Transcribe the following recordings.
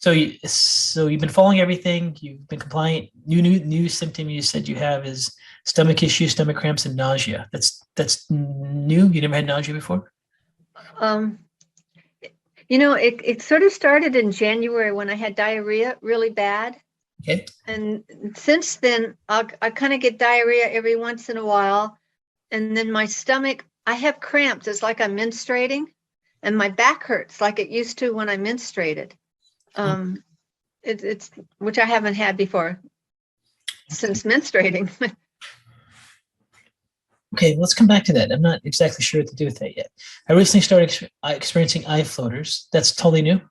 So you've been following everything. You've been compliant. New symptom you said you have is stomach issues, stomach cramps, and nausea. That's new. You never had nausea before. Um, it sort of started in January when I had diarrhea really bad. Okay. And since then, I kind of get diarrhea every once in a while. And then my stomach, I have cramps. It's like I'm menstruating, and my back hurts like it used to when I menstruated. It's which I haven't had before since menstruating. Okay, let's come back to that. I'm not exactly sure what to do with that yet. I recently started experiencing eye floaters. That's totally new.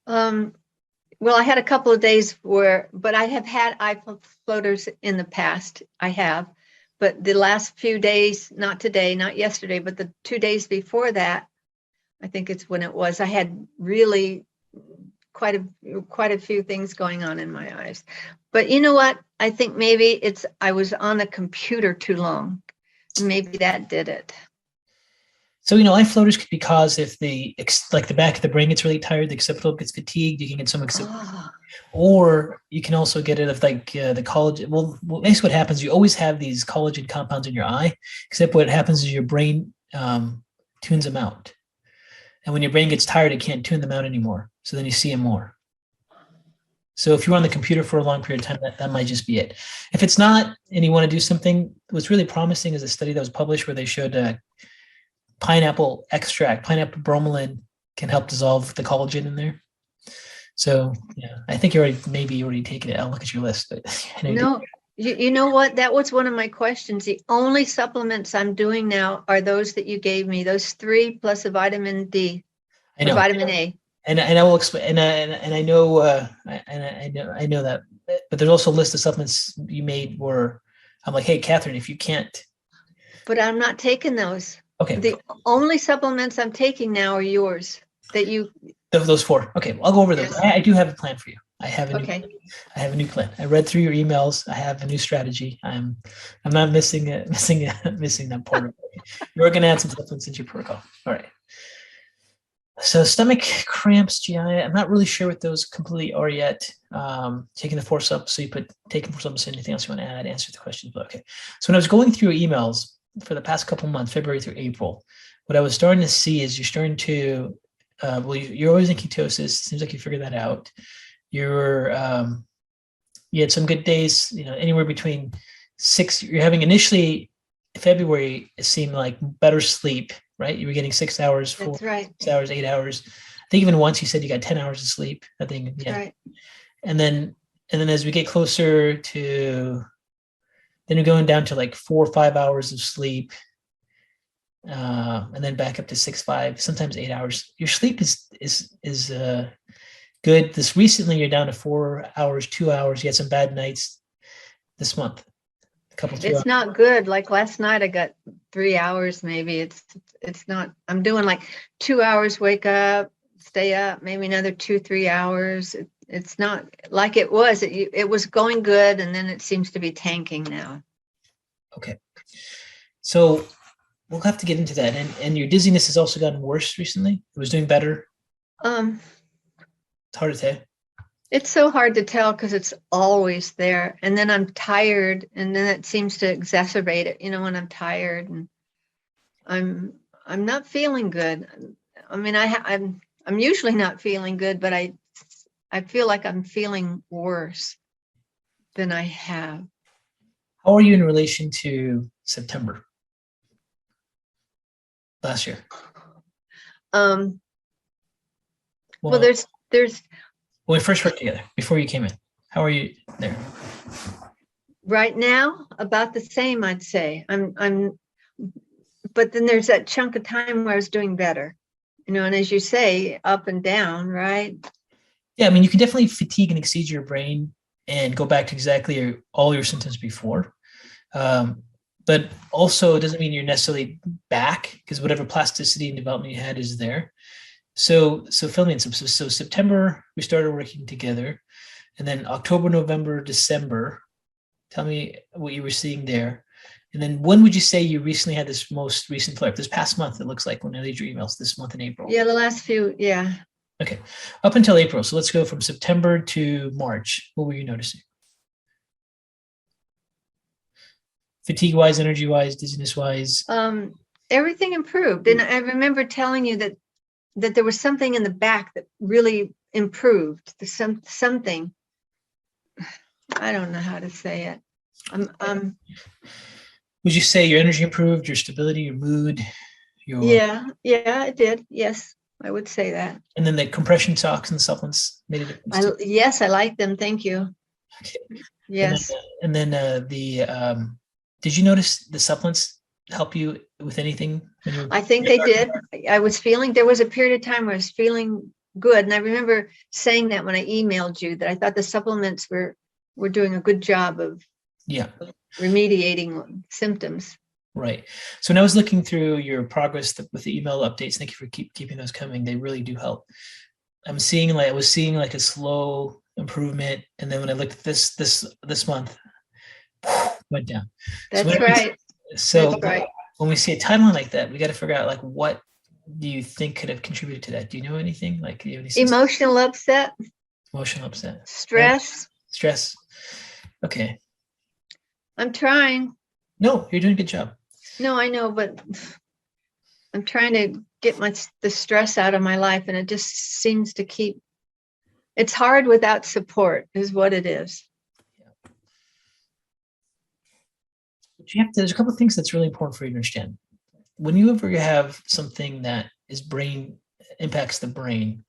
Well, I had a couple of days but I have had eye floaters in the past. I have, but the last few days, not today, not yesterday, but the 2 days before that, I think it's when it was, I had really quite a few things going on in my eyes. But you know what? I think maybe I was on the computer too long. Maybe that did it. So, eye floaters could be caused if the back of the brain gets really tired, the occipital gets fatigued, you can get some occipital. Or you can also get it if the collagen. Well, basically what happens, you always have these collagen compounds in your eye, except what happens is your brain tunes them out. And when your brain gets tired, it can't tune them out anymore. So then you see them more. So if you're on the computer for a long period of time, that might just be it. If it's not, and you want to do something, what's really promising is a study that was published where they showed pineapple extract, pineapple bromelain can help dissolve the collagen in there. So yeah, I think you already taken it. I'll look at your list. But no, you know what? That was one of my questions. The only supplements I'm doing now are those that you gave me, those 3 plus a vitamin D, I know. vitamin A. And I will explain. And I know I know that. But there's also a list of supplements you made where I'm like, hey, Catherine, if you can't. But I'm not taking those. Okay. The only supplements I'm taking now are yours. Those 4. Okay, I'll go over those. Yes. I do have a plan for you. I have a new plan. I read through your emails. I have a new strategy. I'm not missing that part of it. You're going to add some supplements into your protocol. All right. So stomach cramps, GI. I'm not really sure what those completely are yet. Taking the 4 subs. So you put taking 4 subs. Anything else you want to add? Answer the questions. But okay. So when I was going through your emails for the past couple months, February through April, what I was starting to see is you're starting to. You're always in ketosis. Seems like you figured that out. You had some good days, anywhere between 6. You're having initially February, it seemed like better sleep, right? You were getting 6 hours, 4 That's right. 6 hours, 8 hours. I think even once you said you got 10 hours of sleep. I think, yeah. Right. And then as we get closer to, then you're going down to like 4 or 5 hours of sleep. And then back up to 6, 5, sometimes 8 hours. Your sleep is good. This recently, you're down to 4 hours, 2 hours. You had some bad nights this month. It's not good. Like last night, I got 3 hours. Maybe it's not. I'm doing like 2 hours. Wake up, stay up. Maybe another 2, 3 hours. It's not like it was. It was going good, and then it seems to be tanking now. Okay, so we'll have to get into that. And your dizziness has also gotten worse recently. It was doing better. It's hard to tell. It's so hard to tell because it's always there. And then I'm tired, and then it seems to exacerbate it, when I'm tired and I'm not feeling good. I mean, I'm usually not feeling good, but I feel like I'm feeling worse than I have. How are you in relation to September last year? Well, there's when we first worked together before you came in, how are you there? Right now, about the same, I'd say. But then there's that chunk of time where I was doing better, and as you say, up and down, right? Yeah, I mean, you can definitely fatigue and exceed your brain and go back to exactly all your symptoms before. But also it doesn't mean you're necessarily back, because whatever plasticity and development you had is there. So fill me in. So September, we started working together, and then October, November, December, tell me what you were seeing there. And then when would you say you recently had this most recent flare? This past month, it looks like, when I read your emails, this month in April. Yeah, the last few, yeah. Okay. Up until April. So let's go from September to March. What were you noticing? Fatigue wise, energy wise, dizziness wise? Everything improved. And I remember telling you that there was something in the back that really improved. Something. I don't know how to say it. Would you say your energy improved, your stability, your mood, your Yeah, it did. Yes, I would say that. And then the compression socks and supplements made a difference too? Yes, I like them. Thank you. Okay. Yes. And then did you notice the supplements help you with anything when you? I think they did. I was feeling, there was a period of time where I was feeling good. And I remember saying that when I emailed you, that I thought the supplements were doing a good job of remediating symptoms. Right. So when I was looking through your progress with the email updates, thank you for keeping those coming. They really do help. I was seeing like a slow improvement, and then when I looked at this month, went down. That's right. So when we see a timeline like that, we got to figure out like what do you think could have contributed to that? Do you know anything? Like do you have any emotional upset? Emotional upset. Stress. Stress. Okay. I'm trying. No, you're doing a good job. No, I know, but I'm trying to get the stress out of my life, and it just seems to keep. It's hard without support, is what it is. But there's a couple of things that's really important for you to understand. When you ever have something that impacts the brain,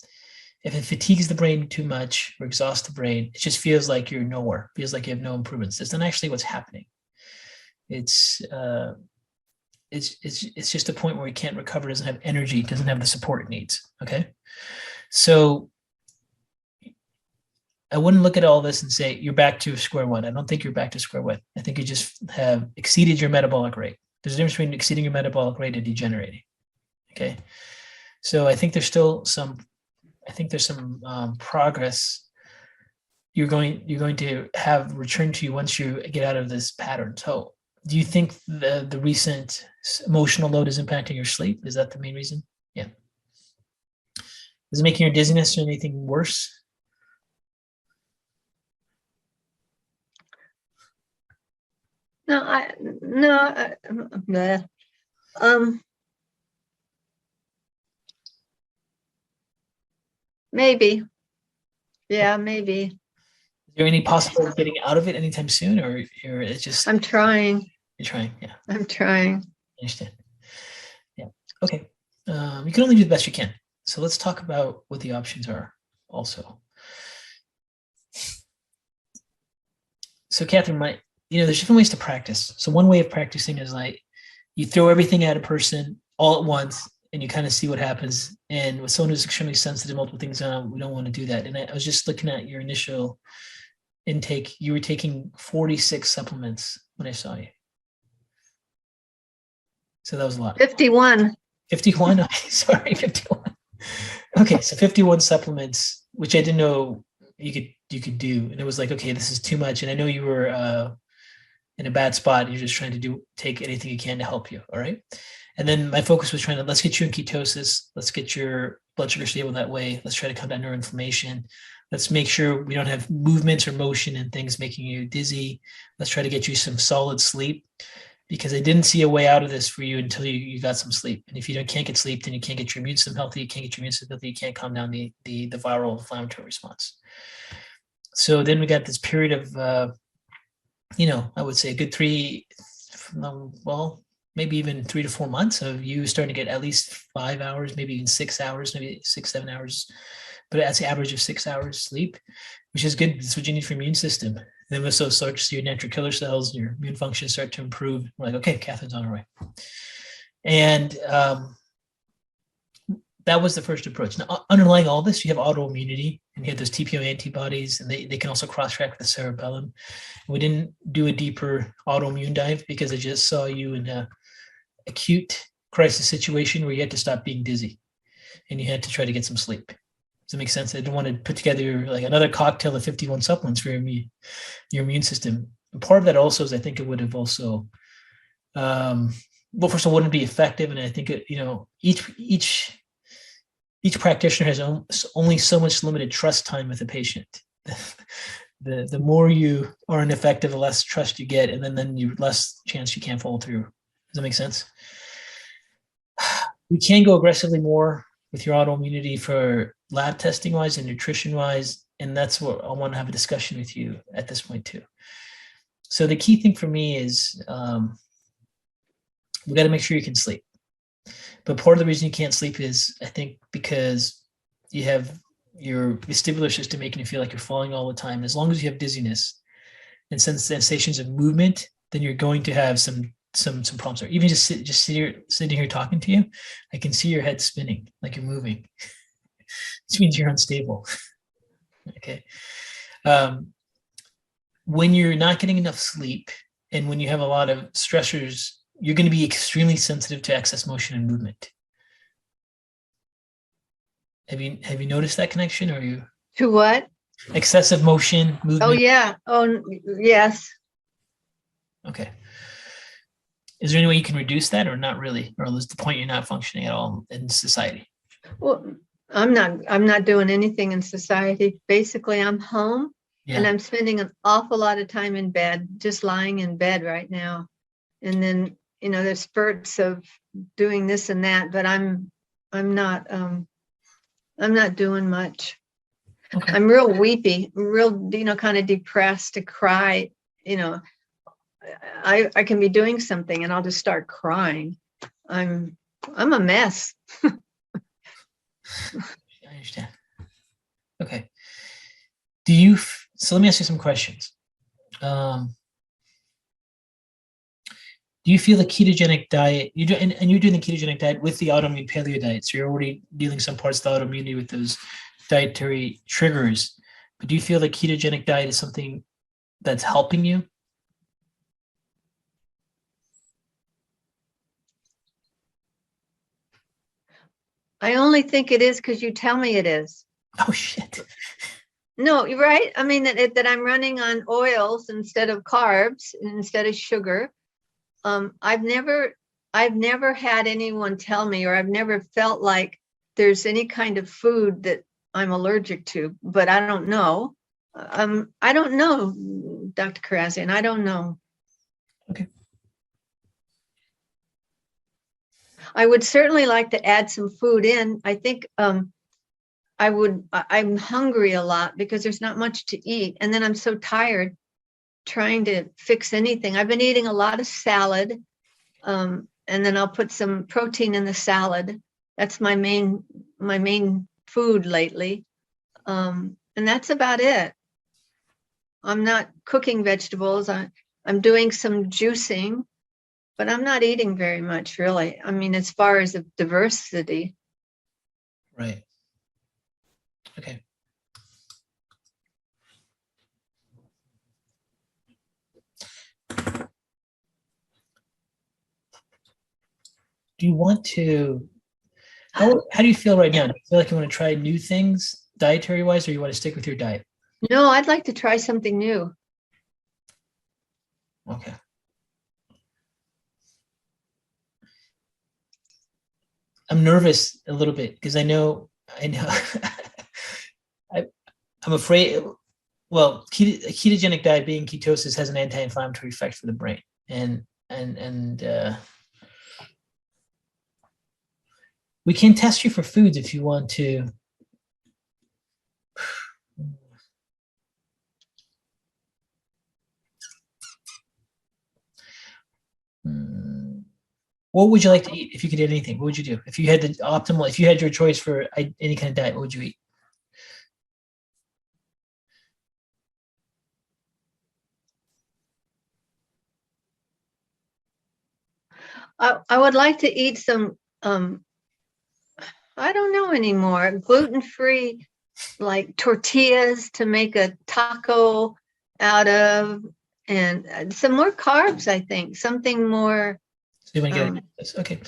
if it fatigues the brain too much or exhausts the brain, it just feels like you're nowhere. Feels like you have no improvements. It's not actually what's happening. It's just a point where he can't recover, doesn't have energy, doesn't have the support it needs. Okay. So I wouldn't look at all this and say you're back to square one. I don't think you're back to square one. I think you just have exceeded your metabolic rate. There's a difference between exceeding your metabolic rate and degenerating. Okay. So I think there's some progress you're going to have returned to you once you get out of this pattern. So do you think the recent emotional load is impacting your sleep? Is that the main reason? Yeah. Is it making your dizziness or anything worse? Maybe. Yeah, maybe. Is there any possibility of getting out of it anytime soon, or it's just? I'm trying. You're trying, yeah. I'm trying. I understand. Yeah. Okay. You can only do the best you can. So let's talk about what the options are also. So Catherine, there's different ways to practice. So one way of practicing is like you throw everything at a person all at once and you kind of see what happens. And with someone who's extremely sensitive, multiple things on, we don't want to do that. And I was just looking at your initial intake. You were taking 46 supplements when I saw you. So that was a lot. 51. 51? Okay, sorry, 51. Okay, so 51 supplements, which I didn't know you could do. And it was like, okay, this is too much. And I know you were in a bad spot. You're just trying to take anything you can to help you. All right. And then my focus was let's get you in ketosis. Let's get your blood sugar stable that way. Let's try to cut down neuroinflammation. Let's make sure we don't have movements or motion and things making you dizzy. Let's try to get you some solid sleep, because I didn't see a way out of this for you until you got some sleep. And if you can't get sleep, then you can't get your immune system healthy. You can't get your immune system healthy. You can't calm down the viral inflammatory response. So then we got this period of, I would say a good maybe even 3 to 4 months of you starting to get at least 5 hours, maybe even 6 hours, maybe 6, 7 hours, but that's the average of 6 hours sleep, which is good. That's what you need for your immune system. And then we start to see your natural killer cells and your immune function start to improve. We're like, okay, Catherine's on her way. And that was the first approach. Now, underlying all this, you have autoimmunity, and you have those TPO antibodies, and they can also cross-track with the cerebellum. We didn't do a deeper autoimmune dive because I just saw you in a acute crisis situation where you had to stop being dizzy and you had to try to get some sleep. Does that make sense? I didn't want to put together like another cocktail of 51 supplements for your immune system. And part of that also is I think it would have also, first of all, wouldn't be effective. And I think each each practitioner has only so much limited trust time with the patient. The more you are ineffective, the less trust you get, and then you less chance you can't follow through. Does that make sense? We can go aggressively more with your autoimmunity for lab testing wise and nutrition wise, and that's what I want to have a discussion with you at this point too. So the key thing for me is we got to make sure you can sleep. But part of the reason you can't sleep is, I think, because you have your vestibular system making you feel like you're falling all the time. As long as you have dizziness and sensations of movement, then you're going to have some problems. Or even sitting here talking to you, I can see your head spinning like you're moving. This means you're unstable. Okay. When you're not getting enough sleep and when you have a lot of stressors, you're going to be extremely sensitive to excess motion and movement. Have you noticed that connection, or are you? To what? Excessive motion, movement. Oh yeah. Oh yes. Okay. Is there any way you can reduce that, or not really? Or is the point you're not functioning at all in society? Well, I'm not doing anything in society. Basically, I'm home and I'm spending an awful lot of time in bed, just lying in bed right now. And then, there's spurts of doing this and that, but I'm not doing much. Okay. I'm real weepy, real, kind of depressed to cry. I can be doing something and I'll just start crying. I'm a mess. I understand. Okay. So let me ask you some questions. Do you feel the ketogenic diet, you're doing the ketogenic diet with the autoimmune paleo diet, so you're already dealing some parts of the autoimmunity with those dietary triggers, but do you feel the ketogenic diet is something that's helping you? I only think it is because you tell me it is. Oh, shit. No, you're right. I mean, that I'm running on oils instead of carbs, instead of sugar. I've never had anyone tell me, or I've never felt like there's any kind of food that I'm allergic to, but I don't know. I don't know, Dr. Karazian, I don't know. Okay. I would certainly like to add some food in. I think I'm hungry a lot because there's not much to eat. And then I'm so tired trying to fix anything. I've been eating a lot of salad. And then I'll put some protein in the salad. That's my main food lately. And that's about it. I'm not cooking vegetables. I'm doing some juicing, but I'm not eating very much, really. I mean, as far as the diversity. Right. Okay. Do you want to, how do you feel right now? Do you feel like you want to try new things dietary wise, or you want to stick with your diet? No, I'd like to try something new. Okay. I'm nervous a little bit because I know I'm afraid, well, a ketogenic diet, being ketosis, has an anti-inflammatory effect for the brain. And we can test you for foods if you want to. What would you like to eat if you could eat anything? What would you do? If you had if you had your choice for any kind of diet, what would you eat? I would like to eat some, I don't know anymore, gluten-free, like tortillas to make a taco out of, and some more carbs, I think, something more. So you want to get this? Okay.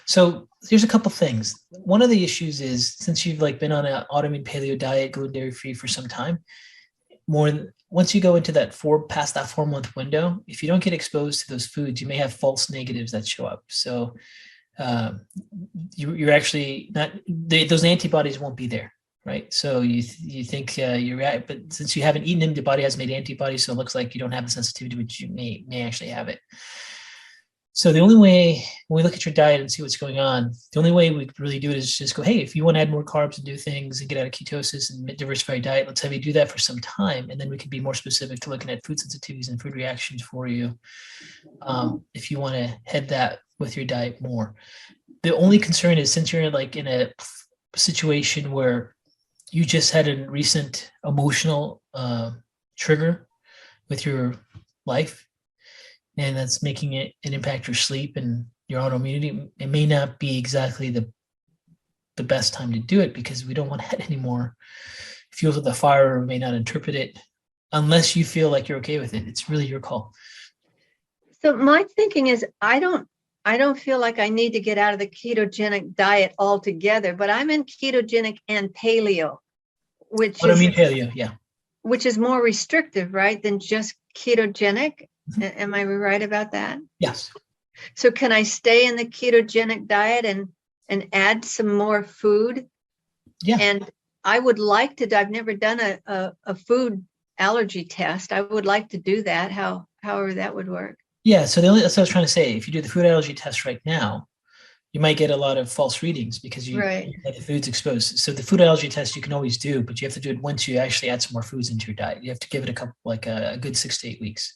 So here's a couple things. One of the issues is, since you've been on an autoimmune paleo diet, gluten dairy free for some time, once you go into past that 4-month window, if you don't get exposed to those foods, you may have false negatives that show up. So you're actually not, those antibodies won't be there, right? So you think you're right, but since you haven't eaten them, the body has made antibodies, so it looks like you don't have the sensitivity, but you may actually have it. So the only way, when we look at your diet and see what's going on, the only way we really do it is just go, hey, if you want to add more carbs and do things and get out of ketosis and diversify your diet, let's have you do that for some time. And then we can be more specific to looking at food sensitivities and food reactions for you, if you want to head that with your diet more. The only concern is, since you're like in a situation where you just had a recent emotional trigger with your life, and that's making it an impact your sleep and your autoimmunity, it may not be exactly the best time to do it, because we don't want to add any more fuel to the fire, or may not interpret it unless you feel like you're okay with it. It's really your call. So my thinking is, I don't feel like I need to get out of the ketogenic diet altogether, but I'm in ketogenic and paleo, which paleo, yeah. Which is more restrictive, right, than just ketogenic. Mm-hmm. Am I right about that? Yes. So can I stay in the ketogenic diet and add some more food? Yeah. And I would like to, I've never done a food allergy test. I would like to do that, however that would work. Yeah, so that's what I was trying to say. If you do the food allergy test right now, you might get a lot of false readings because you have the foods exposed. So the food allergy test you can always do, but you have to do it once you actually add some more foods into your diet. You have to give it a good 6 to 8 weeks.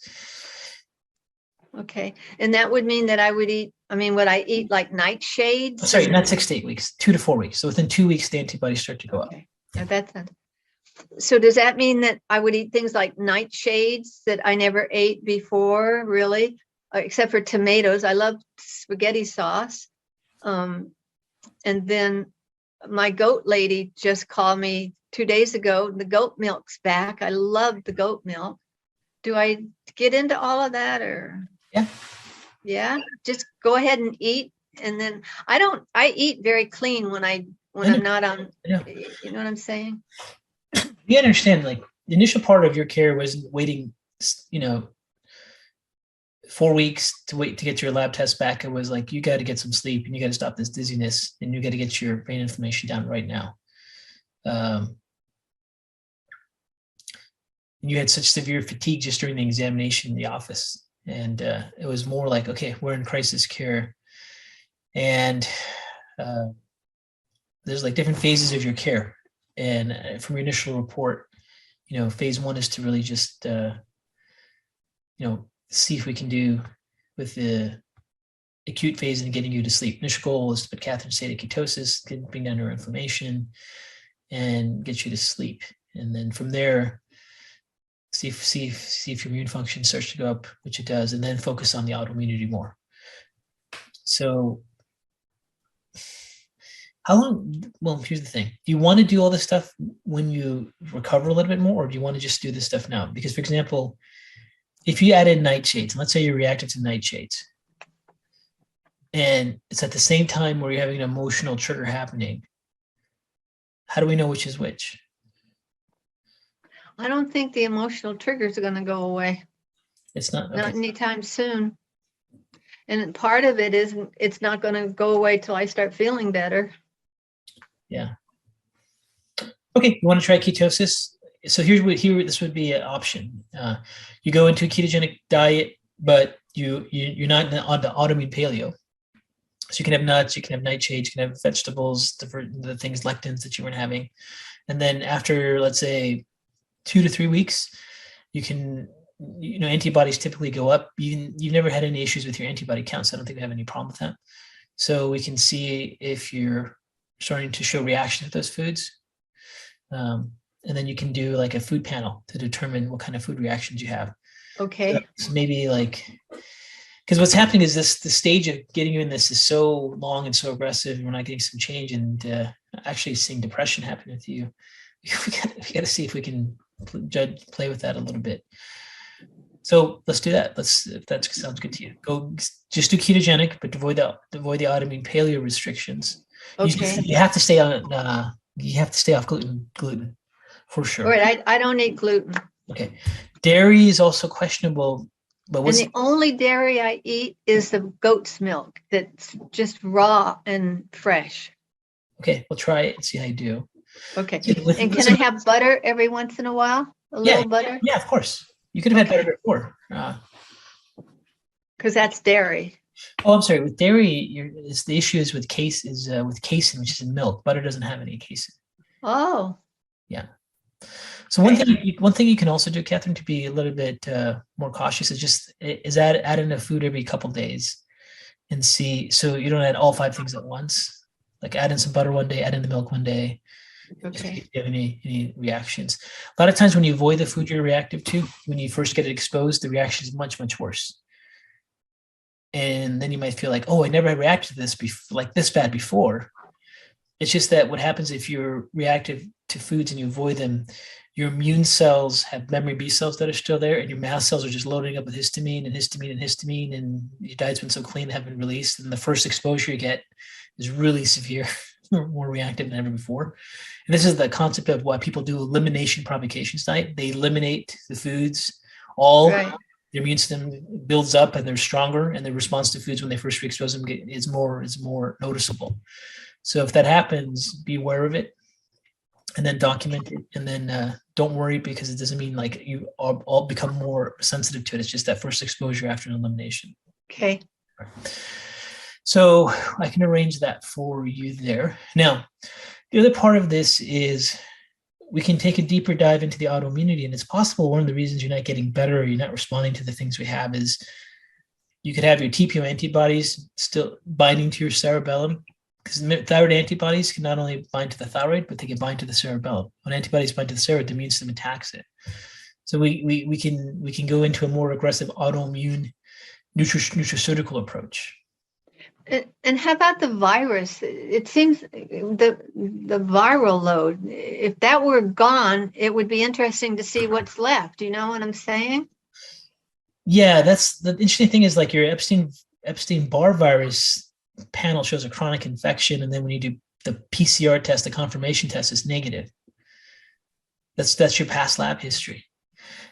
Okay. And that would mean that would I eat like nightshades? Sorry, not 6 to 8 weeks, 2 to 4 weeks. So within 2 weeks, the antibodies start to go up. Now so does that mean that I would eat things like nightshades that I never ate before, really? Except for tomatoes. I love spaghetti sauce. And then my goat lady just called me 2 days ago. The goat milk's back. I love the goat milk. Do I get into all of that, or? Yeah, just go ahead and eat. And then I eat very clean when I'm not on, you know what I'm saying? You understand, like, the initial part of your care was waiting, 4 weeks to wait to get your lab test back. It was like, you got to get some sleep and you got to stop this dizziness and you got to get your brain inflammation down right now. You had such severe fatigue just during the examination in the office. And it was more like, okay, we're in crisis care. And there's like different phases of your care. And from your initial report, phase 1 is to really just, see if we can do with the acute phase and getting you to sleep. Initial goal is to put Catherine in state of ketosis, bring down her inflammation, and get you to sleep. And then from there, see if your immune function starts to go up, which it does, and then focus on the autoimmunity more. So how long? Well, here's the thing. Do you want to do all this stuff when you recover a little bit more, or do you want to just do this stuff now? Because, for example, if you added nightshades, and let's say you're reactive to nightshades, and it's at the same time where you're having an emotional trigger happening, how do we know which is which? I don't think the emotional triggers are going to go away. It's not. Okay. Not anytime soon. And part of it is it's not going to go away till I start feeling better. Yeah. Okay, you want to try ketosis? So this would be an option. You go into a ketogenic diet, but you're not on the autoimmune paleo. So you can have nuts, you can have nightshades, you can have vegetables, the things, lectins that you weren't having. And then after, let's say, 2 to 3 weeks, you can, antibodies typically go up. You've never had any issues with your antibody counts. I don't think we have any problem with that. So we can see if you're starting to show reaction to those foods. And then you can do like a food panel to determine what kind of food reactions you have. Okay. So maybe because what's happening is the stage of getting you in this is so long and so aggressive, and we're not getting some change, and actually seeing depression happen with you. We got to see if we can play with that a little bit. So let's do that. If that sounds good to you, just do ketogenic, but avoid the autoimmune paleo restrictions. Okay. You have to stay on. You have to stay off gluten for sure. All right. I don't eat gluten. Okay. Dairy is also questionable But And what's the only dairy I eat is the goat's milk that's just raw and fresh. okay? We'll try it and see how you do. Okay. So And can I have butter every once in a while? A yeah, little butter? yeah, of course. You could have had Okay. butter before. Because that's dairy. Oh, I'm sorry. With dairy, the issue is with with casein, which is in milk. Butter doesn't have any casein. Oh, Yeah. So one thing you can also do, Catherine, to be a little bit more cautious is add in a food every couple days and see, so you don't add all 5 things at once. Like add in some butter one day, add in the milk one day. okay. If you have any reactions. A lot of times when you avoid the food you're reactive to, when you first get it exposed, the reaction is much, much worse. And then you might feel like, oh, I never reacted to this like this bad before. It's just that what happens if you're reactive to foods and you avoid them, your immune cells have memory B cells that are still there, and your mast cells are just loading up with histamine and histamine and histamine, and your diet's been so clean, they haven't been released. And the first exposure you get is really severe, more reactive than ever before. And this is the concept of why people do elimination provocations diet. They eliminate the foods, Right. their immune system builds up and they're stronger, and the response to foods when they first re-expose them is more noticeable. So if that happens, be aware of it and then document it, and then don't worry, because it doesn't mean like you all become more sensitive to it. It's just that first exposure after an elimination. Okay. So I can arrange that for you there. Now, the other part of this is we can take a deeper dive into the autoimmunity, and it's possible one of the reasons you're not getting better or you're not responding to the things we have is you could have your TPO antibodies still binding to your cerebellum, because thyroid antibodies can not only bind to the thyroid, but they can bind to the cerebellum. When antibodies bind to the cerebellum, the immune system attacks it. So we can go into a more aggressive autoimmune nutraceutical approach. And how about the virus? It seems the viral load, if that were gone, it would be interesting to see what's left. You know what I'm saying? Yeah, that's the interesting thing is like your Epstein-Barr virus panel shows a chronic infection, and then when you do the PCR test, the confirmation test is negative. That's your past lab history.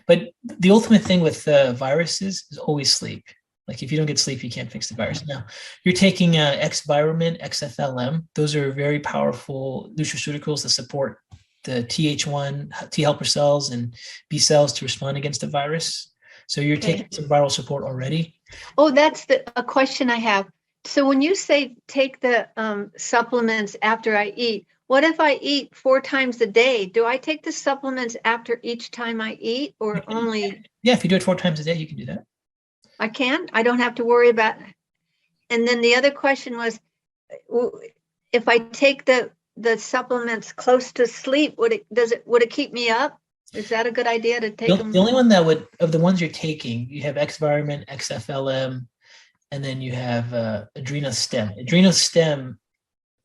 But the ultimate thing with viruses is always sleep. Like if you don't get sleep, you can't fix the virus. Now, you're taking X-Viromin, XFLM. Those are very powerful nutraceuticals that support the Th1 T helper cells and B cells to respond against the virus. So you're taking some viral support already. Oh, that's a question I have. So when you say take the supplements after I eat, what if I eat 4 times a day? Do I take the supplements after each time I eat, or only? Yeah, if you do it 4 times a day, you can do that. I can? I don't have to worry about it. And then the other question was, if I take the supplements close to sleep, would it keep me up? Is that a good idea to take them? The only one that would, of the ones you're taking, you have X-Viromin, XFLM, and then you have Adrenostem. Adrenostem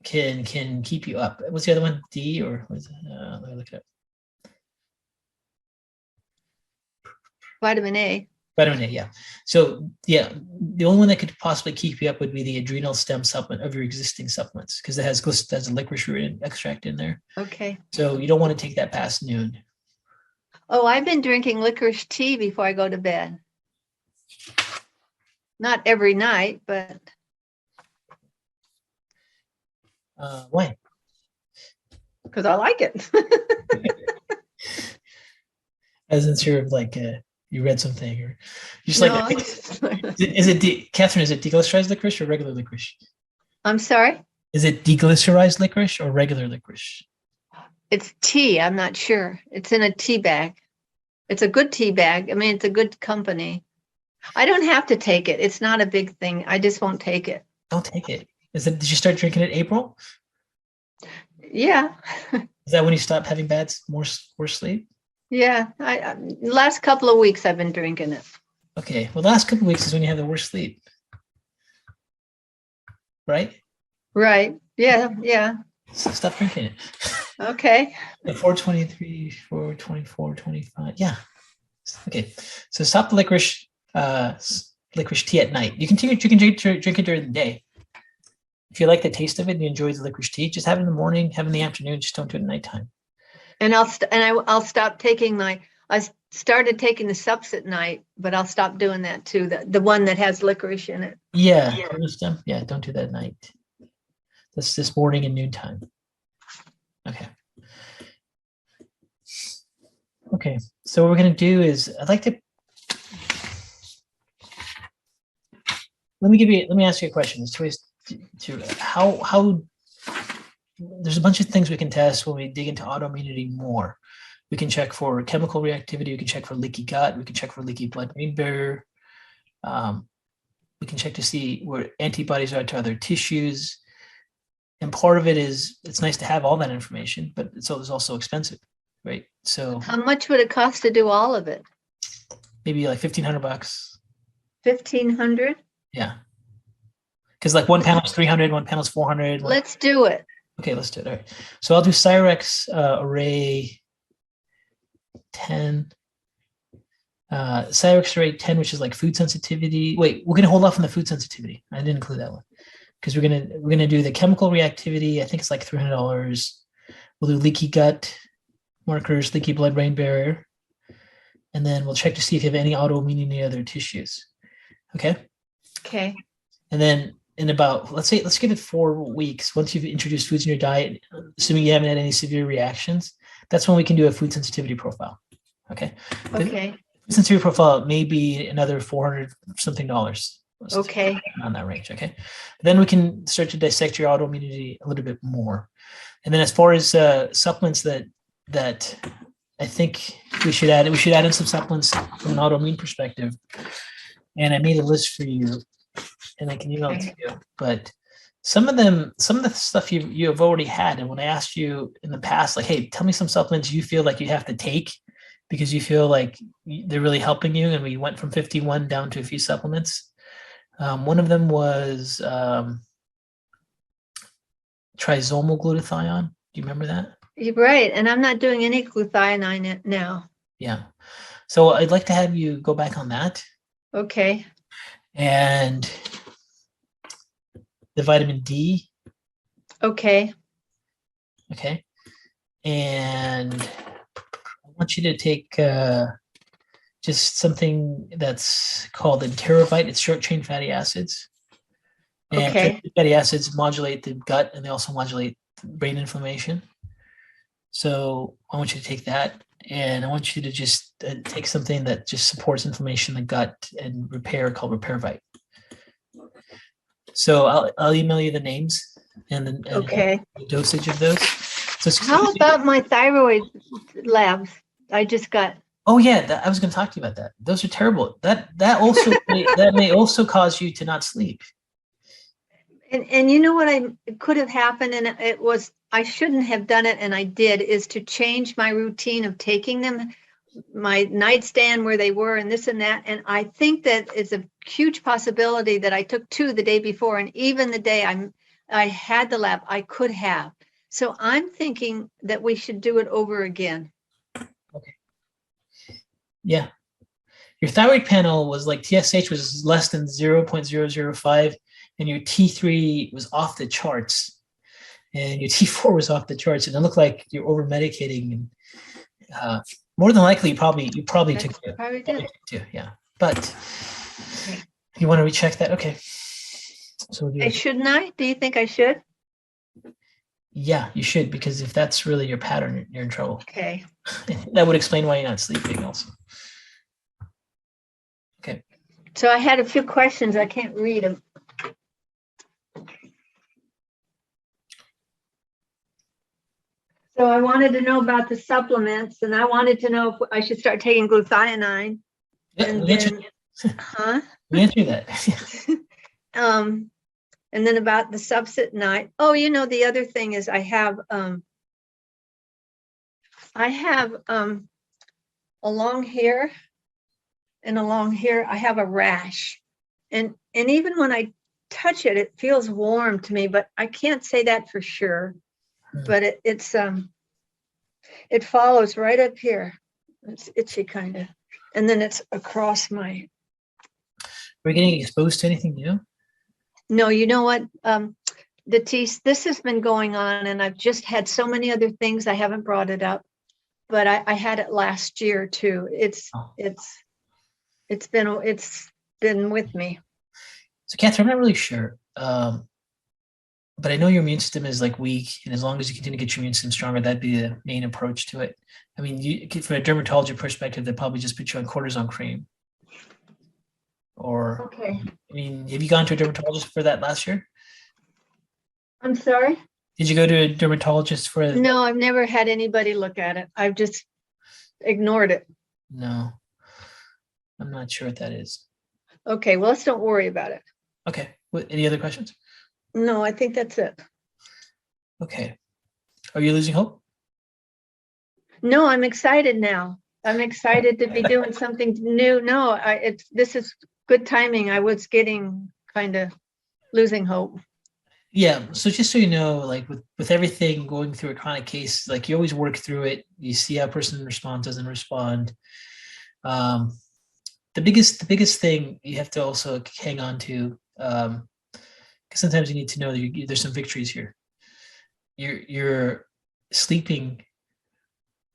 can keep you up. What's the other one? D or what is it? Let me look it up. Vitamin A. Vitamin A, yeah. So yeah, the only one that could possibly keep you up would be the adrenal stem supplement of your existing supplements, because it has a licorice root extract in there. Okay. So you don't want to take that past noon. Oh, I've been drinking licorice tea before I go to bed. Not every night, but. Why? Because I like it. As in sort of like you read something or you just like, Catherine, is it deglycerized licorice or regular licorice? I'm sorry? Is it deglycerized licorice or regular licorice? It's tea. I'm not sure. It's in a tea bag. It's a good tea bag. I mean, it's a good company. I don't have to take it. It's not a big thing. I just won't take it. Don't take it. Did you start drinking it April? Yeah. Is that when you stopped having more sleep? Yeah. Last couple of weeks I've been drinking it. Okay. Well, the last couple of weeks is when you have the worst sleep. Right? Right. Yeah. Yeah. So stop drinking it. Okay. The 423, 424, 25. Yeah. Okay. So stop the licorice tea at night. You can drink it during the day. If you like the taste of it and you enjoy the licorice tea, just have it in the morning, have it in the afternoon. Just don't do it at nighttime. And I'll stop taking started taking the subs at night, but I'll stop doing that too. The one that has licorice in it. Yeah, yeah, don't do that at night. That's this morning and noontime. Okay. Okay, so what we're gonna do is I'd like to let me ask you a question. There's two ways to how there's a bunch of things we can test when we dig into autoimmunity more. We can check for chemical reactivity, we can check for leaky gut, we can check for leaky blood-brain barrier. We can check to see where antibodies are to other tissues. And part of it is it's nice to have all that information, but it's also expensive, right? So how much would it cost to do all of it? Maybe like $1,500. 1,500? Yeah. Because like one panel is 300, one panel is 400. Let's do it. Okay, let's do it. All right. So I'll do Cyrex array 10. Cyrex array 10, which is like food sensitivity. Wait, we're gonna hold off on the food sensitivity. I didn't include that one because we're gonna do the chemical reactivity. I think it's like $300. We'll do leaky gut markers, leaky blood-brain barrier, and then we'll check to see if you have any autoimmunity in other tissues. Okay. Okay. And then in about, let's give it 4 weeks. Once you've introduced foods in your diet, assuming you haven't had any severe reactions, that's when we can do a food sensitivity profile. Okay. Okay. The sensitivity profile may be another $400 something. Okay. On that range. Okay. Then we can start to dissect your autoimmunity a little bit more. And then as far as supplements that I think we should add in some supplements from an autoimmune perspective. And I made a list for you, and I can email it to you. But some of the stuff you have already had, and when I asked you in the past, like, hey, tell me some supplements you feel like you have to take because you feel like they're really helping you, and we went from 51 down to a few supplements. One of them was trisomal glutathione. Do you remember that? You're right, and I'm not doing any glutathione now. Yeah. So I'd like to have you go back on that. Okay. And the vitamin D. Okay. Okay. And I want you to take just something that's called Enterovite. It's short chain fatty acids. And okay. Fatty acids modulate the gut, and they also modulate brain inflammation. So I want you to take that, and I want you to just take something that just supports inflammation in the gut and repair called Repairvite. So I'll email you the names and the dosage of those. So how about my thyroid labs? I just got. Oh yeah, I was going to talk to you about that. Those are terrible. That also that may also cause you to not sleep. And you know what could have happened, and it was I shouldn't have done it, and I did, is to change my routine of taking them, my nightstand where they were, and this and that. And I think that is a huge possibility that I took 2 the day before, and even the day I had the lab, I could have. So I'm thinking that we should do it over again. Okay. Yeah. Your thyroid panel was like TSH was less than 0.005. And your T3 was off the charts, and your T4 was off the charts, and it looked like you're over medicating. And more than likely, you probably took it. Probably did. Too, yeah. But you want to recheck that? Okay. So shouldn't I? Do you think I should? Yeah, you should, because if that's really your pattern, you're in trouble. Okay. That would explain why you're not sleeping also. Okay. So I had a few questions. I can't read them. So I wanted to know about the supplements, and I wanted to know if I should start taking glutathione. Yeah, we answered that. And then about the subs at night. Oh, the other thing is I have along here and along here, I have a rash. And even when I touch it, it feels warm to me, but I can't say that for sure. But it follows right up here. It's itchy kind of, and then it's across my. Are we getting exposed to anything new? No, you know what, this has been going on, and I've just had so many other things I haven't brought it up. but I had it last year too. It's been with me. So Catherine, I'm not really sure. But I know your immune system is like weak, and as long as you continue to get your immune system stronger, that'd be the main approach to it. I mean, from a dermatology perspective, they'd probably just put you on cortisone cream. Or, okay. I mean, have you gone to a dermatologist for that last year? I'm sorry? Did you go to a dermatologist for? No, I've never had anybody look at it. I've just ignored it. No, I'm not sure what that is. Okay, well, let's don't worry about it. Okay. Any other questions? No, I think that's it. Okay. Are you losing hope? No, I'm excited now. I'm excited to be doing something new. No, this is good timing. I was getting kind of losing hope. Yeah. So just so you know, like with everything going through a chronic case, like you always work through it. You see how a person responds, doesn't respond. The biggest thing you have to also hang on to, because sometimes you need to know that there's some victories here. You're sleeping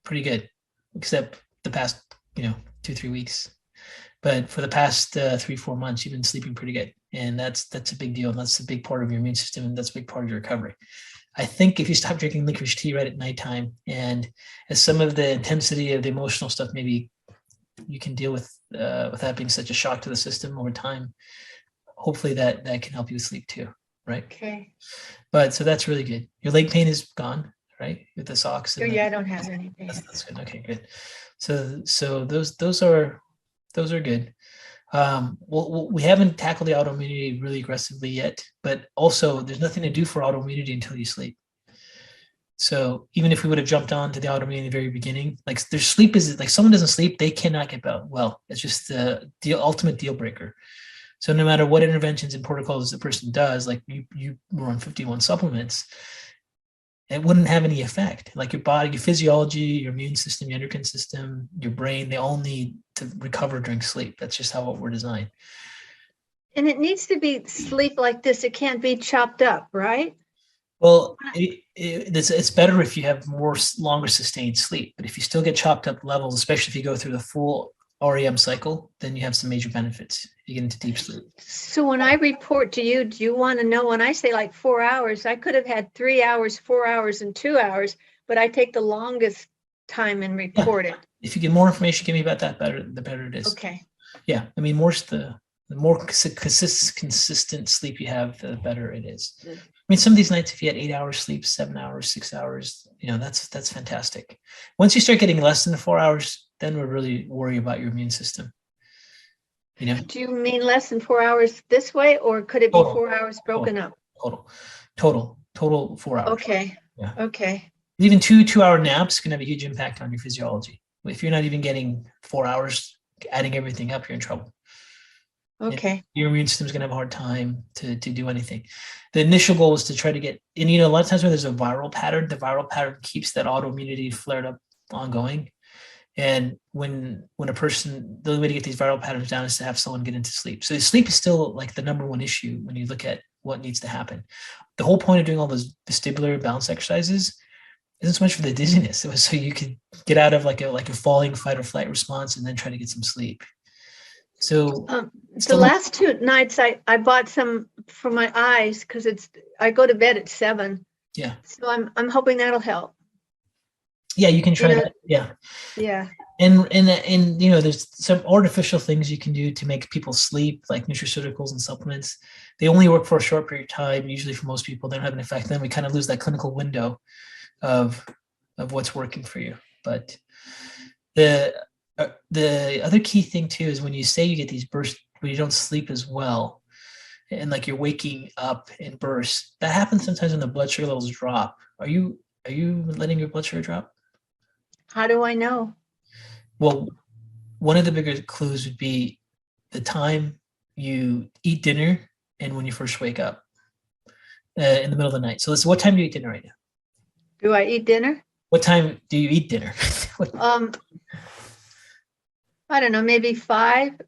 pretty good, except the past 2-3 weeks. But for the past 3-4 months, you've been sleeping pretty good, and that's a big deal. And that's a big part of your immune system, and that's a big part of your recovery. I think if you stop drinking licorice tea right at nighttime, and as some of the intensity of the emotional stuff maybe you can deal with without being such a shock to the system over time, hopefully that can help you with sleep too, right? Okay. But so that's really good. Your leg pain is gone, right? With the socks. Oh, yeah, I don't have any pain. That's good. Okay, good. So those are good. Well, we haven't tackled the autoimmunity really aggressively yet, but also there's nothing to do for autoimmunity until you sleep. So even if we would have jumped on to the autoimmunity in the very beginning, like their sleep is like someone doesn't sleep, they cannot get well. It's just the ultimate deal breaker. So no matter what interventions and protocols the person does, like you were on 51 supplements, it wouldn't have any effect. Like your body, your physiology, your immune system, your endocrine system, your brain, they all need to recover during sleep. That's just how we're designed. And it needs to be sleep like this. It can't be chopped up, right? Well, it's better if you have longer sustained sleep. But if you still get chopped up levels, especially if you go through the full REM cycle, then you have some major benefits. You get into deep sleep. So when I report to you, do you want to know when I say like 4 hours, I could have had 3 hours, 4 hours, and 2 hours, but I take the longest time and report it. If you get more information, give me about that, the better it is. Okay. Yeah, I mean, the more consistent sleep you have, the better it is. I mean, some of these nights, if you had 8 hours sleep, 7 hours, 6 hours, that's fantastic. Once you start getting less than 4 hours, then we're really worried about your immune system. Do you mean less than 4 hours this way, or could it be 4 hours broken up? Total 4 hours. Okay. Yeah. Okay. Even 2-hour naps can have a huge impact on your physiology. If you're not even getting 4 hours, adding everything up, you're in trouble. Okay. Your immune system's gonna have a hard time to do anything. The initial goal is to try to get, and a lot of times when there's a viral pattern, the viral pattern keeps that autoimmunity flared up ongoing. And when a person, the only way to get these viral patterns down is to have someone get into sleep. So sleep is still like the number one issue when you look at what needs to happen. The whole point of doing all those vestibular balance exercises isn't so much for the dizziness. It was so you could get out of like a falling fight or flight response and then try to get some sleep. So the last 2 nights I bought some for my eyes because I go to bed at 7. Yeah. So I'm hoping that'll help. Yeah, you can try that. Yeah. Yeah. And there's some artificial things you can do to make people sleep, like nutraceuticals and supplements. They only work for a short period of time. Usually for most people, they don't have an effect. Then we kind of lose that clinical window of what's working for you. But the other key thing too is when you say you get these bursts when you don't sleep as well, and like you're waking up in bursts, that happens sometimes when the blood sugar levels drop. Are you letting your blood sugar drop? How do I know? Well, one of the bigger clues would be the time you eat dinner and when you first wake up in the middle of the night. So what time do you eat dinner right now? Do I eat dinner? What time do you eat dinner? I don't know, maybe 5,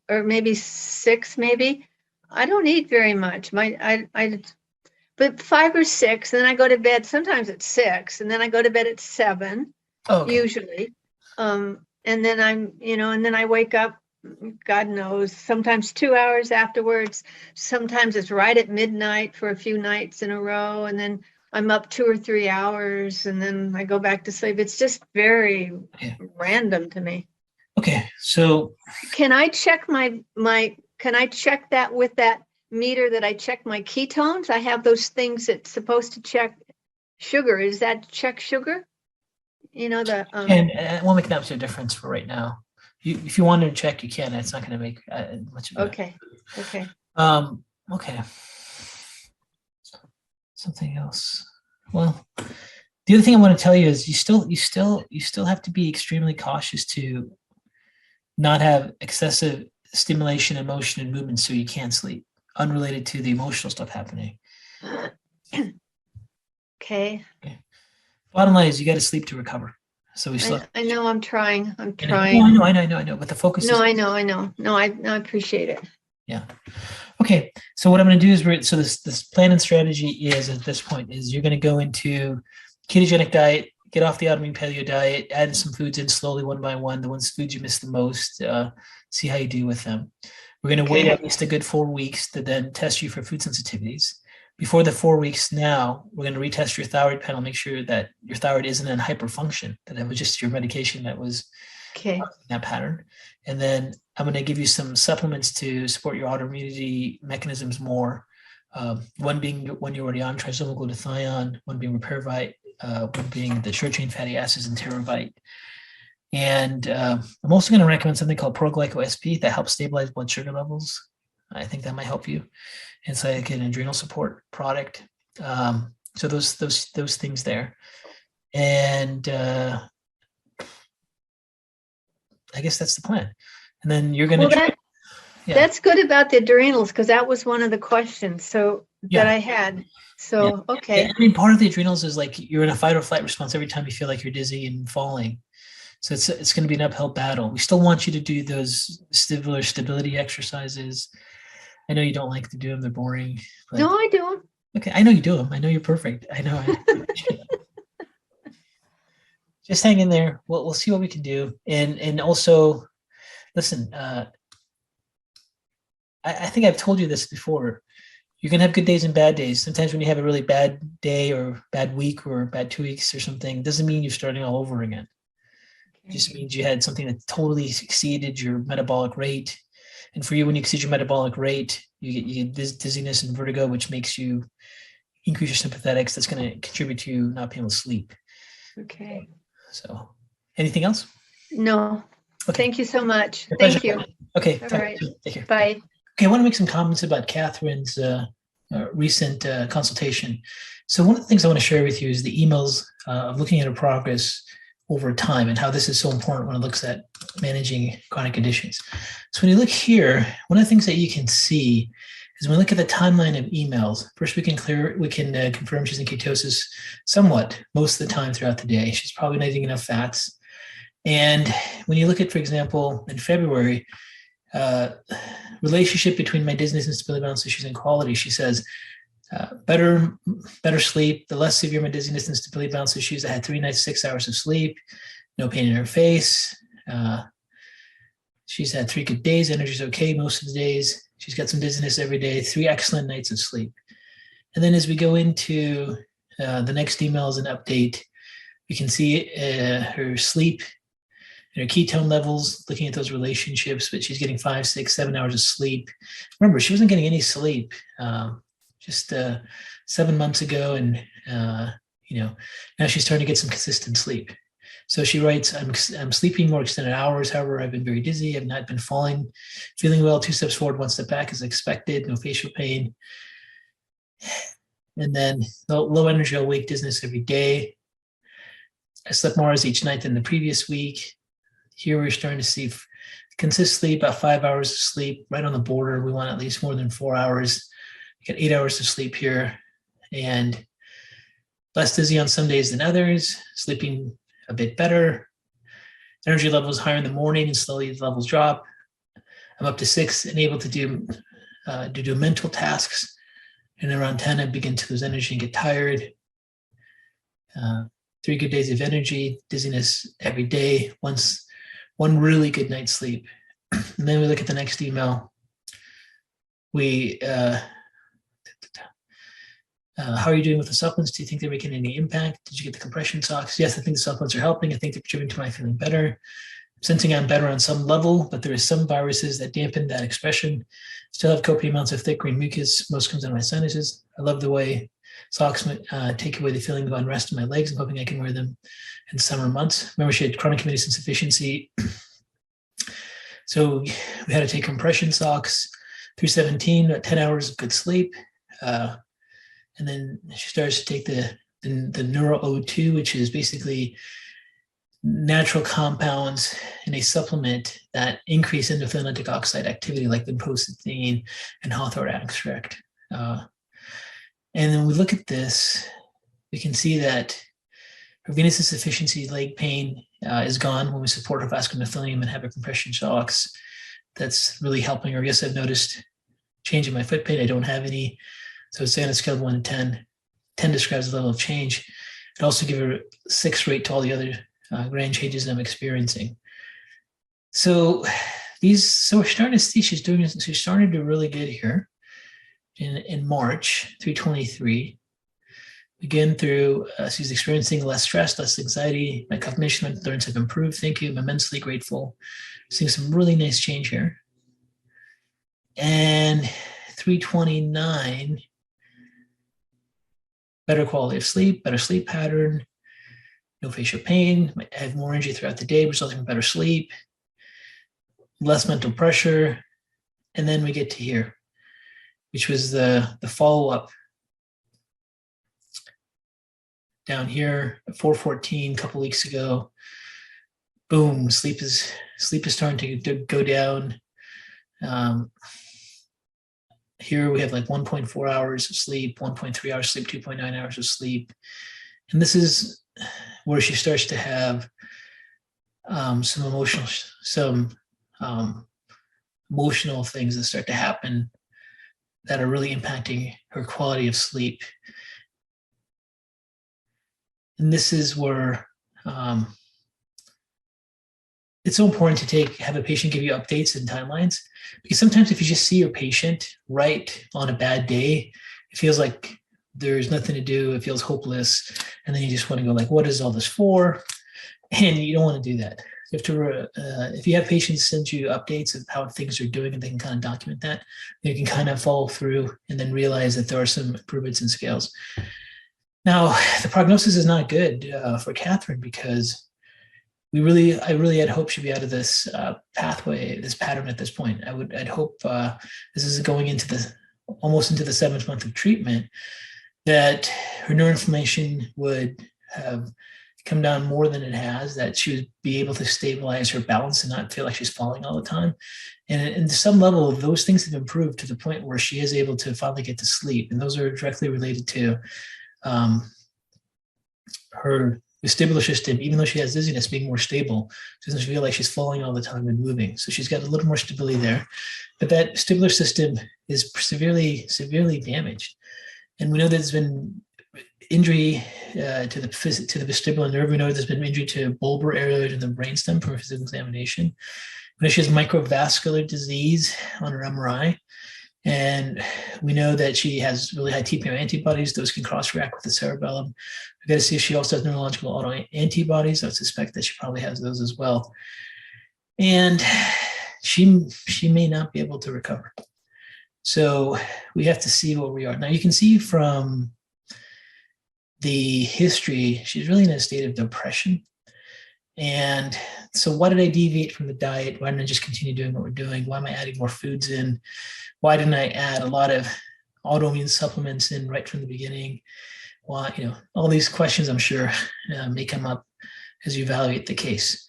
or maybe 6, maybe. I don't eat very much. But 5 or 6, and then I go to bed sometimes at 6, and then I go to bed at 7. Oh, okay. usually. And then and then I wake up, God knows, sometimes 2 hours afterwards. Sometimes it's right at midnight for a few nights in a row. And then I'm up 2 or 3 hours and then I go back to sleep. It's just very Yeah. random to me. Okay. So Can I check can I check that with that meter that I check my ketones? I have those things that's supposed to check sugar. Is that check sugar? and it won't make that much of a difference for right now. If you wanted to check, you can. It's not going to make much of a. Okay. Okay. Something else. Well, the other thing I want to tell you is you still have to be extremely cautious to not have excessive stimulation, emotion, and movement so you can't sleep, unrelated to the emotional stuff happening. Okay. Bottom line is you got to sleep to recover. So we still. I know I'm trying. I'm I trying. know. But the focus is. No, I know. No, I appreciate it. Yeah. Okay. So what I'm going to do is this plan and strategy is at this point is you're going to go into ketogenic diet, get off the autoimmune paleo diet, add some foods in slowly one by one, the foods you miss the most, see how you do with them. We're going to wait at least a good 4 weeks to then test you for food sensitivities. Before the 4 weeks now, we're going to retest your thyroid panel, make sure that your thyroid isn't in hyperfunction, that it was just your medication that was that pattern. And then I'm going to give you some supplements to support your autoimmunity mechanisms more. One being one you're already on, trisomal glutathione, one being Repairvite, one being the short chain fatty acids and Enterovite. And I'm also going to recommend something called ProGlyco SP that helps stabilize blood sugar levels. I think that might help you. It's like an adrenal support product. So those things there. And I guess that's the plan. And then you're going to. That's good about the adrenals because that was one of the questions that I had. So, okay. Yeah, I mean, part of the adrenals is like you're in a fight or flight response every time you feel like you're dizzy and falling. So it's going to be an uphill battle. We still want you to do those stability exercises. I know you don't like to do them; they're boring. No, I do them. Okay, I know you do them. I know you're perfect. I know. Just hang in there. We'll see what we can do, and also, listen. I think I've told you this before. You're gonna have good days and bad days. Sometimes when you have a really bad day or bad week or bad 2 weeks or something, doesn't mean you're starting all over again. It just means you had something that totally exceeded your metabolic rate. And for you, when you exceed your metabolic rate, you get dizziness and vertigo, which makes you increase your sympathetics. That's going to contribute to you not being able to sleep. Okay. So, anything else? No. Okay. Thank you so much. Thank you. Okay. All right. Take care. Bye. Okay, I want to make some comments about Catherine's recent consultation. So one of the things I want to share with you is the emails of looking at her progress over time and how this is so important when it looks at managing chronic conditions. So when you look here, one of the things that you can see is when we look at the timeline of emails, first we can confirm she's in ketosis somewhat most of the time throughout the day. She's probably not eating enough fats. And when you look at, for example, in February, relationship between my dizziness and stability balance issues and quality, she says, better sleep, the less severe my dizziness and stability balance issues. I had 3 nights, 6 hours of sleep, no pain in her face. She's had 3 good days, energy's okay most of the days. She's got some dizziness every day, 3 excellent nights of sleep. And then as we go into the next email is an update, we can see her sleep and her ketone levels, looking at those relationships, but she's getting 5, 6, 7 hours of sleep. Remember, she wasn't getting any sleep just 7 months ago. And, now she's starting to get some consistent sleep. So she writes, I'm sleeping more extended hours. However, I've been very dizzy. I've not been feeling well, 2 steps forward, 1 step back as expected, no facial pain. And then low energy, awake dizziness every day. I slept more hours each night than the previous week. Here we're starting to see consistently about 5 hours of sleep, right on the border. We want at least more than 4 hours. We got 8 hours of sleep here, and less dizzy on some days than others, sleeping a bit better. Energy levels higher in the morning and slowly the levels drop. I'm up to 6 and able to do mental tasks. And around 10, I begin to lose energy and get tired. 3 good days of energy, dizziness every day, one really good night's sleep. And then we look at the next email. How are you doing with the supplements? Do you think they're making any impact? Did you get the compression socks? Yes, I think the supplements are helping. I think they're contributing to my feeling better. I'm sensing I'm better on some level, but there is some viruses that dampen that expression. Still have copious amounts of thick green mucus. Most comes out of my sinuses. I love the way socks take away the feeling of unrest in my legs. I'm hoping I can wear them in summer months. Remember, she had chronic committees insufficiency. So we had to take compression socks, 317, 10 hours of good sleep. And then she starts to take the Neuro O2, which is basically natural compounds in a supplement that increase endothelin nitric oxide activity, like vinpocetine and hawthorn extract. And then we look at this, we can see that her venous insufficiency, leg pain is gone when we support her vascular endothelium and have her compression shocks. That's really helping her. Yes, I've noticed change in my foot pain. I don't have any. So it's on a scale of 1 to 10. 10 describes the level of change. I'd also give her 6 rate to all the other grand changes I'm experiencing. So we're starting to see she's starting to do really good here in March, 323. Again, she's experiencing less stress, less anxiety. My cognition, my endurance have improved. Thank you. I'm immensely grateful. Seeing some really nice change here. And 329, better quality of sleep, better sleep pattern, no facial pain, I have more energy throughout the day, resulting from better sleep, less mental pressure. And then we get to here, which was the follow-up. Down here, 414, a couple weeks ago, boom, sleep is starting to go down. Here we have like 1.4 hours of sleep, 1.3 hours of sleep, 2.9 hours of sleep. And this is where she starts to have some emotional things that start to happen that are really impacting her quality of sleep. And this is where it's so important to have a patient give you updates and timelines, because sometimes if you just see your patient right on a bad day, it feels like there's nothing to do. It feels hopeless. And then you just want to go like, what is all this for? And you don't want to do that. You have to, if you have patients send you updates of how things are doing and they can kind of document that, you can kind of follow through and then realize that there are some improvements in scales. Now, the prognosis is not good for Catherine, because I really had hoped she'd be out of this pathway, this pattern at this point. I'd hope this is going almost into the 7th month of treatment, that her neuroinflammation would have come down more than it has, that she would be able to stabilize her balance and not feel like she's falling all the time. And to some level, those things have improved to the point where she is able to finally get to sleep. And those are directly related to her vestibular system, even though she has dizziness, being more stable. She doesn't feel like she's falling all the time and moving. So she's got a little more stability there. But that vestibular system is severely, severely damaged. And we know there's been injury to the vestibular nerve. We know there's been injury to bulbar area in the brainstem from a physical examination. We know she has microvascular disease on her MRI. And we know that she has really high TPO antibodies. Those can cross-react with the cerebellum. We've got to see if she also has neurological autoantibodies. I would suspect that she probably has those as well. And she may not be able to recover. So we have to see where we are. Now you can see from the history, she's really in a state of depression. And so why did I deviate from the diet? Why didn't I just continue doing what we're doing? Why am I adding more foods in? Why didn't I add a lot of autoimmune supplements in right from the beginning? Why, all these questions I'm sure may come up as you evaluate the case.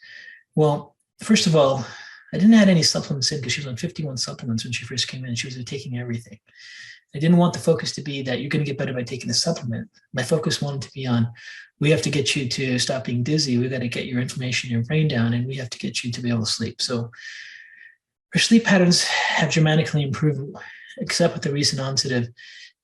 Well, first of all, I didn't add any supplements in because she was on 51 supplements when she first came in. She was taking everything. I didn't want the focus to be that you're going to get better by taking a supplement. My focus wanted to be on, we have to get you to stop being dizzy. We've got to get your inflammation in your brain down, and we have to get you to be able to sleep. So her sleep patterns have dramatically improved, except with the recent onset of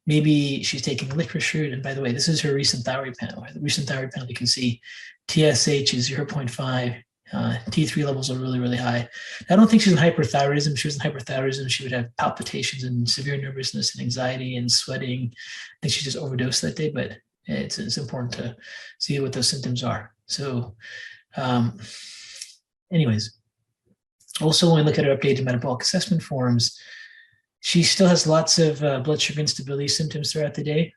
maybe she's taking Lipitor. And by the way, this is her recent thyroid panel. The recent thyroid panel, you can see TSH is 0.5. T3 levels are really, really high. I don't think she's in hyperthyroidism. If she was in hyperthyroidism, she would have palpitations and severe nervousness and anxiety and sweating. I think she just overdosed that day, but it's important to see what those symptoms are. So anyways, also when we look at her updated metabolic assessment forms, she still has lots of blood sugar instability symptoms throughout the day,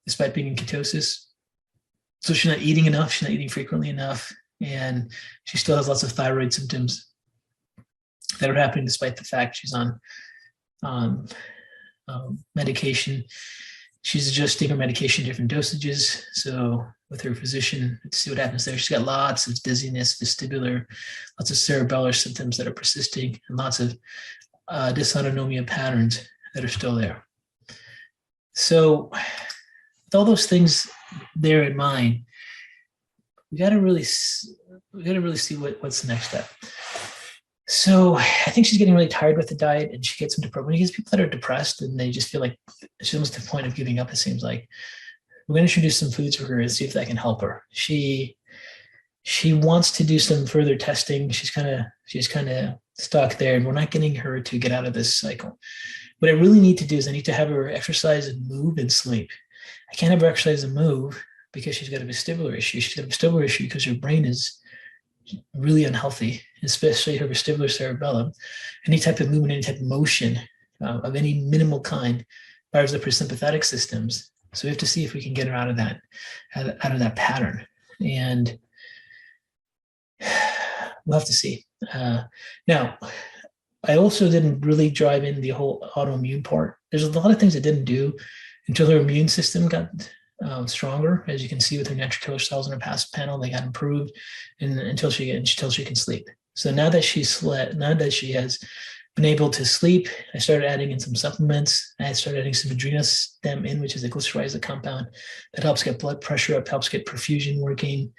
despite being in ketosis. So she's not eating enough, she's not eating frequently enough, and she still has lots of thyroid symptoms that are happening despite the fact she's on medication. She's adjusting her medication different dosages. So with her physician, to see what happens there. She's got lots of dizziness, vestibular, lots of cerebellar symptoms that are persisting, and lots of dysautonomia patterns that are still there. So with all those things there in mind, we got to really see what's the next step. So I think she's getting really tired with the diet, and she gets into when you get people that are depressed and they just feel like it's almost the point of giving up. It seems like we're going to introduce some foods for her and see if that can help her. She wants to do some further testing. She's kind of stuck there, and we're not getting her to get out of this cycle. What I really need to do is I need to have her exercise and move and sleep. I can't have her exercise and move because she's got a vestibular issue. She's got a vestibular issue because her brain is really unhealthy, especially her vestibular cerebellum. Any type of movement, any type of motion of any minimal kind fires up her sympathetic systems. So we have to see if we can get her out of that pattern. And we'll have to see. Now, I also didn't really drive in the whole autoimmune part. There's a lot of things it didn't do until her immune system got stronger. As you can see with her natural killer cells in her past panel, they got improved, and until she can sleep. So now that she has been able to sleep, I started adding in some supplements. I started adding some adrenostem in, which is a glycyrrhizide compound that helps get blood pressure up, helps get perfusion working.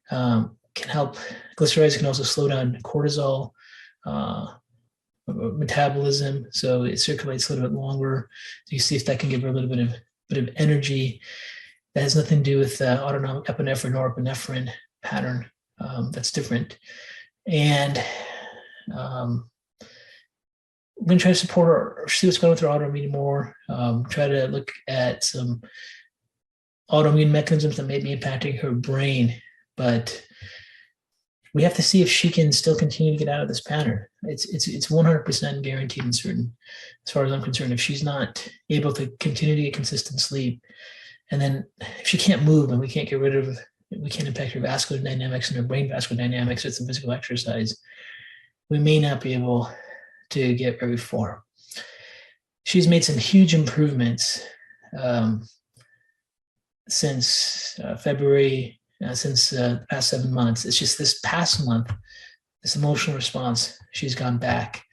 Can help. Glycyrrhizide can also slow down cortisol metabolism, so it circulates a little bit longer. So you see if that can give her a little bit of energy. That has nothing to do with autonomic epinephrine, norepinephrine pattern. That's different. And I'm going to try to support her, see what's going on with her autoimmune more. Try to look at some autoimmune mechanisms that may be impacting her brain, but we have to see if she can still continue to get out of this pattern. It's 100% guaranteed and certain, as far as I'm concerned. If she's not able to continue to get consistent sleep, and then if she can't move and we can't impact her vascular dynamics and her brain vascular dynamics with some physical exercise, we may not be able to get very far. She's made some huge improvements since February. Since the past 7 months. It's just this past month, this emotional response, she's gone back.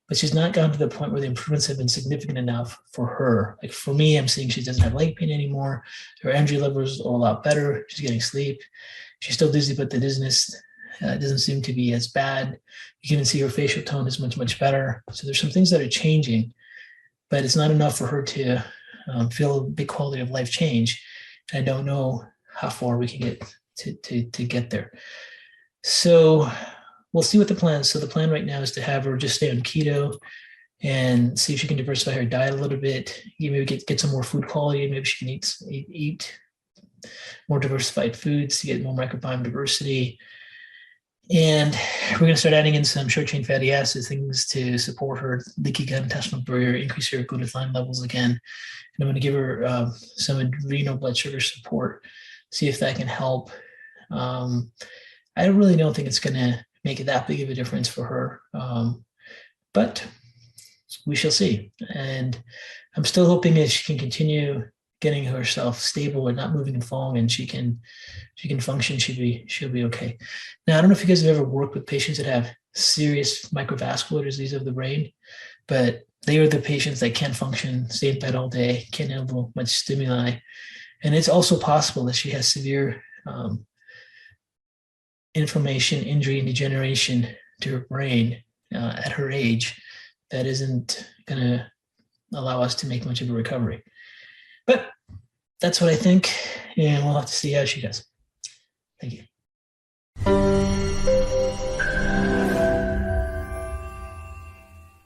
But she's not gone to the point where the improvements have been significant enough for her. Like for me, I'm seeing she doesn't have leg pain anymore. Her energy levels are a lot better. She's getting sleep. She's still dizzy, but the dizziness doesn't seem to be as bad. You can even see her facial tone is much, much better. So there's some things that are changing, but it's not enough for her to feel a big quality of life change. I don't know how far we can get to get there. So we'll see what the plan is. So the plan right now is to have her just stay on keto and see if she can diversify her diet a little bit. Maybe get some more food quality. Maybe she can eat more diversified foods to get more microbiome diversity. And we're going to start adding in some short-chain fatty acids, things to support her leaky gut intestinal barrier, increase her glutathione levels again. And I'm going to give her some adrenal blood sugar support, see if that can help. I really don't think it's going to make it that big of a difference for her, but we shall see. And I'm still hoping that she can continue getting herself stable and not moving and falling, and she can function. She'll be okay. Now, I don't know if you guys have ever worked with patients that have serious microvascular disease of the brain, but they are the patients that can't function, stay in bed all day, can't handle much stimuli. And it's also possible that she has severe inflammation, injury, and degeneration to her brain at her age that isn't going to allow us to make much of a recovery. But that's what I think, and we'll have to see how she does. Thank you.